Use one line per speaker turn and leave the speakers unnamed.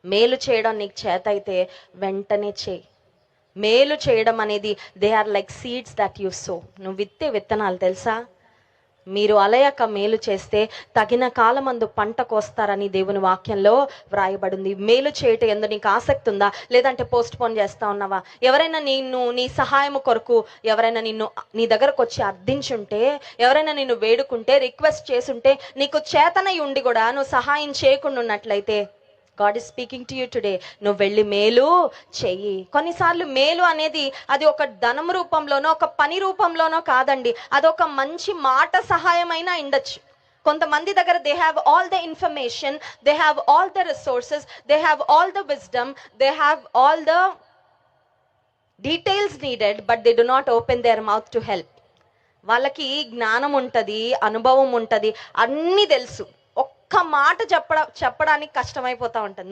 మేలు చేయడం నీకు చేత అయితే వెంటనే చేయి. మేలు చేయడం అనేది they are like seeds that you sow. నువ్వు విత్తే విత్తనాలు తెలుసా? మీరు అలయక మేలు చేస్తే తగిన కాలమందు పంట కోస్తారని దేవుని వాక్యంలో వ్రాయబడింది. మేలు చేయటం ఎందు నీకు ఆసక్తి ఉందా, లేదంటే పోస్ట్ పోన్ చేస్తా ఉన్నావా? ఎవరైనా నీ సహాయం కొరకు ఎవరైనా నీ దగ్గరకు వచ్చి అర్థించుంటే, ఎవరైనా నిన్ను వేడుకుంటే, రిక్వెస్ట్ చేసుంటే, నీకు చేతనై ఉండి కూడా నువ్వు సహాయం చేయకుండా ఉన్నట్లయితే God is speaking to you today. నువ్వు వెళ్ళి మేలు చెయ్యి. కొన్నిసార్లు మేలు అనేది అది ఒక ధనం రూపంలోనో ఒక పని రూపంలోనో కాదండి, అదొక మంచి మాట సహాయమైనా ఉండొచ్చు. కొంతమంది దగ్గర they have all the information, they have all the resources, they have all the wisdom, they have all the details needed, but they do not open there mouth to help. వాళ్ళకి జ్ఞానం ఉంటుంది, అనుభవం ఉంటుంది, అన్నీ తెలుసు, ఒక్క మాట చెప్పడానికి కష్టమైపోతా ఉంటుంది.